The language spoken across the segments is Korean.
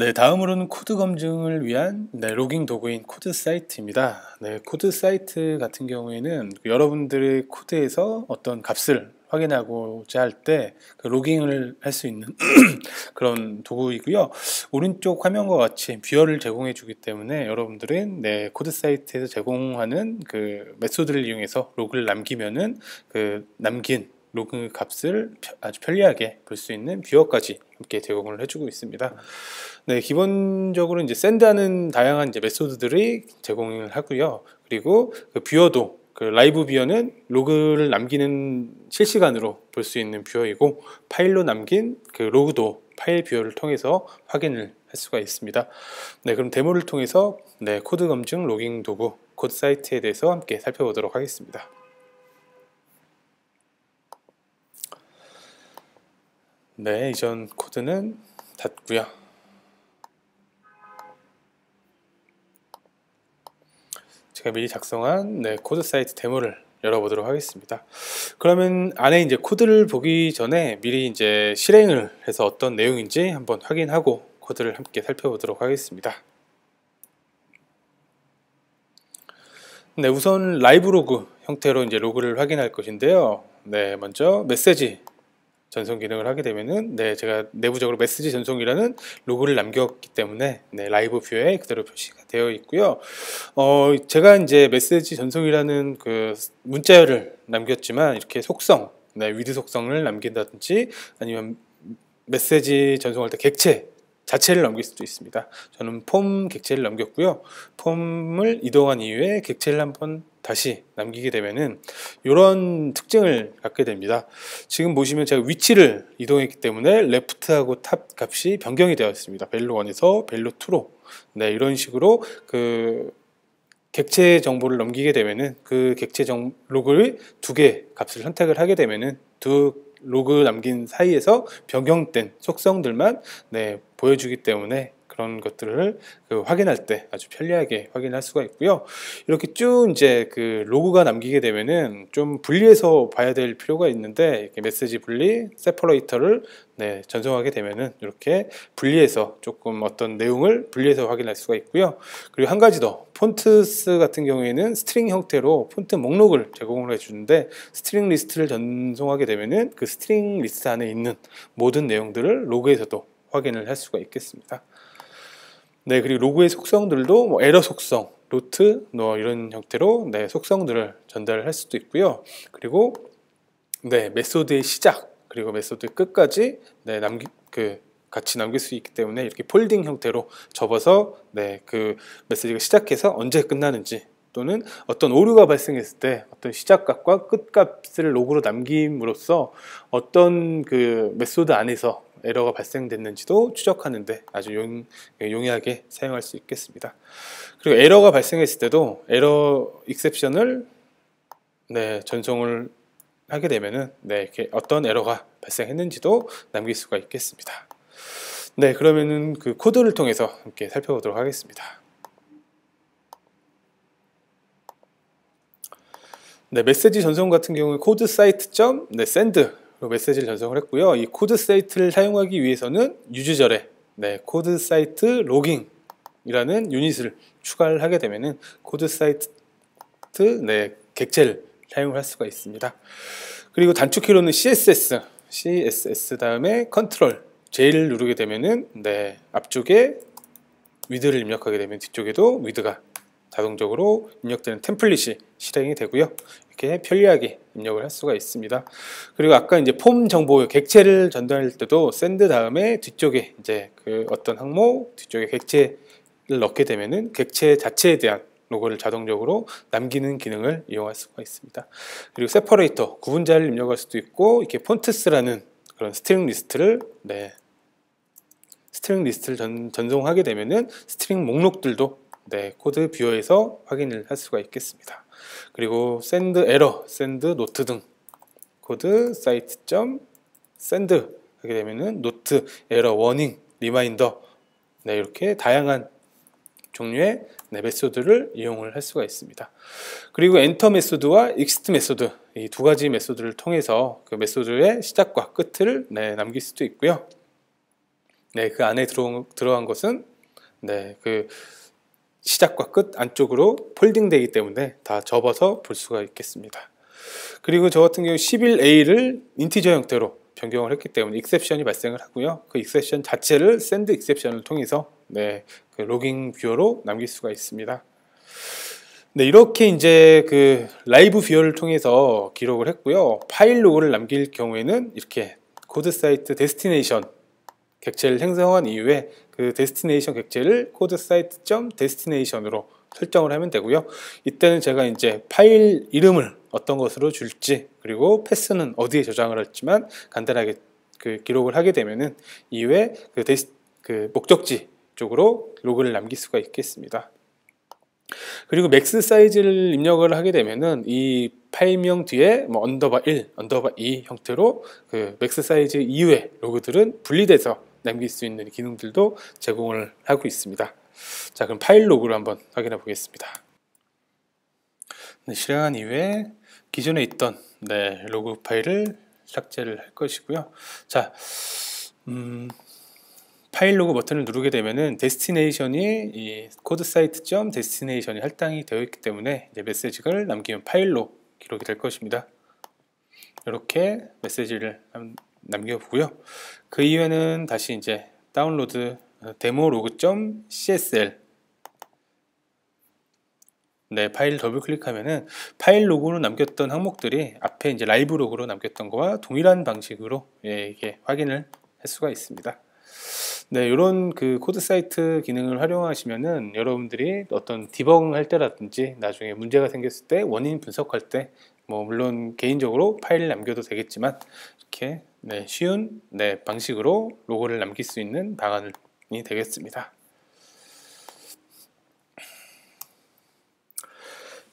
네, 다음으로는 코드 검증을 위한 로깅 도구인 코드 사이트입니다. 코드 사이트 같은 경우에는 여러분들의 코드에서 어떤 값을 확인하고자 할 때 로깅을 할 수 있는 그런 도구이고요. 오른쪽 화면과 같이 뷰어를 제공해 주기 때문에 여러분들은 코드 사이트에서 제공하는 그 메소드를 이용해서 로그를 남기면은 그 남긴 로그 값을 아주 편리하게 볼 수 있는 뷰어까지 함께 제공을 해주고 있습니다. 기본적으로 이제 샌드하는 다양한 이제 메소드들이 제공을 하고요. 그리고 그 뷰어도 그 라이브 뷰어는 로그를 남기는 실시간으로 볼 수 있는 뷰어이고, 파일로 남긴 그 로그도 파일 뷰어를 통해서 확인을 할 수가 있습니다. 그럼 데모를 통해서 코드 검증 로깅 도구 코드 사이트에 대해서 함께 살펴보도록 하겠습니다. 이전 코드는 닫고요. 제가 미리 작성한 코드 사이트 데모를 열어보도록 하겠습니다. 그러면 안에 이제 코드를 보기 전에 미리 이제 실행을 해서 어떤 내용인지 한번 확인하고 코드를 함께 살펴보도록 하겠습니다. 우선 라이브 로그 형태로 이제 로그를 확인할 것인데요. 먼저 메시지 전송 기능을 하게 되면은 제가 내부적으로 메시지 전송이라는 로그를 남겼기 때문에 라이브 뷰에 그대로 표시가 되어 있고요. 제가 이제 메시지 전송이라는 그 문자열을 남겼지만 이렇게 속성, 위드 속성을 남긴다든지 아니면 메시지 전송할 때 객체 자체를 넘길 수도 있습니다. 저는 폼 객체를 넘겼고요. 폼을 이동한 이후에 객체를 한번 다시 남기게 되면은 이런 특징을 갖게 됩니다. 지금 보시면 제가 위치를 이동했기 때문에 레프트하고 탑 값이 변경이 되어 있습니다. 밸류 1에서 밸류 2로 이런 식으로 그 객체 정보를 넘기게 되면은 그 객체 로그를 두 개 값을 선택을 하게 되면은 두 로그 남긴 사이에서 변경된 속성들만 보여주기 때문에 그런 것들을 확인할 때 아주 편리하게 확인할 수가 있고요. 이렇게 쭉 이제 그 로그가 남기게 되면은 좀 분리해서 봐야 될 필요가 있는데, 이렇게 메시지 분리 세퍼레이터를 전송하게 되면은 이렇게 분리해서 조금 어떤 내용을 분리해서 확인할 수가 있고요. 그리고 한 가지 더, 폰트스 같은 경우에는 스트링 형태로 폰트 목록을 제공을 해주는데, 스트링 리스트를 전송하게 되면은 그 스트링 리스트 안에 있는 모든 내용들을 로그에서도 확인을 할 수가 있겠습니다. 그리고 로그의 속성들도 뭐 에러 속성, 루트, 이런 형태로 속성들을 전달을 할 수도 있고요. 그리고 메소드의 시작 그리고 메소드의 끝까지 같이 남길 수 있기 때문에 이렇게 폴딩 형태로 접어서 그 메시지가 시작해서 언제 끝나는지, 또는 어떤 오류가 발생했을 때 어떤 시작값과 끝값을 로그로 남김으로써 어떤 그 메소드 안에서 에러가 발생됐는지도 추적하는데 아주 용이하게 사용할 수 있겠습니다. 그리고 에러가 발생했을 때도 에러 익셉션을 전송을 하게 되면은 이렇게 어떤 에러가 발생했는지도 남길 수가 있겠습니다. 그러면은 그 코드를 통해서 함께 살펴보도록 하겠습니다. 메시지 전송 같은 경우에 코드 사이트 send 메시지를 전송을 했고요. 이 코드 사이트를 사용하기 위해서는 유즈절에 코드 사이트 로깅이라는 유닛을 추가를 하게 되면은 코드 사이트 객체를 사용할 수가 있습니다. 그리고 단축키로는 CSS 다음에 컨트롤 J를 누르게 되면은 앞쪽에 위드를 입력하게 되면 뒤쪽에도 위드가 자동적으로 입력되는 템플릿이 실행이 되고요. 이렇게 편리하게 입력을 할 수가 있습니다. 그리고 아까 이제 폼 정보 객체를 전달할 때도 샌드 다음에 뒤쪽에 이제 그 어떤 항목 뒤쪽에 객체를 넣게 되면은 객체 자체에 대한 로고를 자동적으로 남기는 기능을 이용할 수가 있습니다. 그리고 세퍼레이터 구분자를 입력할 수도 있고, 이렇게 폰트스라는 그런 스트링 리스트를 전송하게 되면은 스트링 목록들도 코드 뷰어에서 확인을 할 수가 있겠습니다. 그리고 send error, send note 등 코드 사이트 send 하게 되면은 note, error, warning, reminder 이렇게 다양한 종류의 메소드를 이용을 할 수가 있습니다. 그리고 엔터 메소드와 exit 메소드, 이 두 가지 메소드를 통해서 그 메소드의 시작과 끝을 남길 수도 있고요. 네, 그 안에 들어간 것은 네, 그 시작과 끝 안쪽으로 폴딩되기 때문에 다 접어서 볼 수가 있겠습니다. 그리고 저 같은 경우 11A를 인티저 형태로 변경을 했기 때문에 익셉션이 발생을 하고요. 그 익셉션 자체를 샌드 익셉션을 통해서 네, 그 로깅 뷰어로 남길 수가 있습니다. 네, 이렇게 이제 그 라이브 뷰어를 통해서 기록을 했고요. 파일 로그를 남길 경우에는 이렇게 코드 사이트 데스티네이션 객체를 생성한 이후에 그 데스티네이션 객체를 코드 사이트 점 데스티네이션으로 설정을 하면 되고요. 이때는 제가 이제 파일 이름을 어떤 것으로 줄지, 그리고 패스는 어디에 저장을 할지만 간단하게 그 기록을 하게 되면은 이후에 그 목적지 쪽으로 로그를 남길 수가 있겠습니다. 그리고 맥스 사이즈를 입력을 하게 되면은 이 파일명 뒤에 뭐 언더바 1, 언더바 2 형태로 그 맥스 사이즈 이후의 로그들은 분리돼서 남길 수 있는 기능들도 제공을 하고 있습니다. 자, 그럼 파일 로그를 한번 확인해 보겠습니다. 네, 실행한 이후에 기존에 있던 네, 로그 파일을 삭제를 할 것이고요. 자, 파일 로그 버튼을 누르게 되면은 데스티네이션이 이 코드 사이트 점 데스티네이션이 할당이 되어 있기 때문에 이제 메시지를 남기면 파일로 기록이 될 것입니다. 이렇게 메시지를 남겨보고요. 그 이후에는 다시 이제 다운로드 데모 로그 점 CSL 네, 파일 더블 클릭하면은 파일 로그로 남겼던 항목들이 앞에 이제 라이브 로그로 남겼던 거와 동일한 방식으로 예, 이게 확인을 할 수가 있습니다. 네, 이런 그 코드 사이트 기능을 활용하시면은 여러분들이 어떤 디버깅 할 때라든지 나중에 문제가 생겼을 때 원인 분석할 때 뭐 물론 개인적으로 파일을 남겨도 되겠지만 이렇게 네, 쉬운 네, 방식으로 로고를 남길 수 있는 방안이 되겠습니다.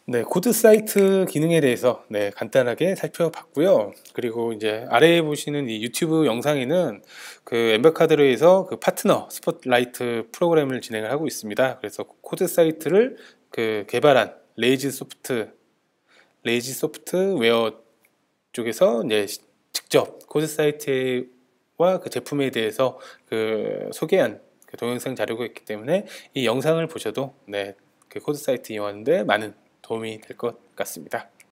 네, 코드 사이트 기능에 대해서 네, 간단하게 살펴봤고요. 그리고 이제 아래에 보시는 이 유튜브 영상에는 그 엠베카드로에서 그 파트너 스포트라이트 프로그램을 진행을 하고 있습니다. 그래서 코드 사이트를 그 개발한 레이지 소프트웨어 쪽에서 이제 직접 코드 사이트와 그 제품에 대해서 그 소개한 그 동영상 자료가 있기 때문에 이 영상을 보셔도 네, 그 코드 사이트 이용하는데 많은 도움이 될 것 같습니다.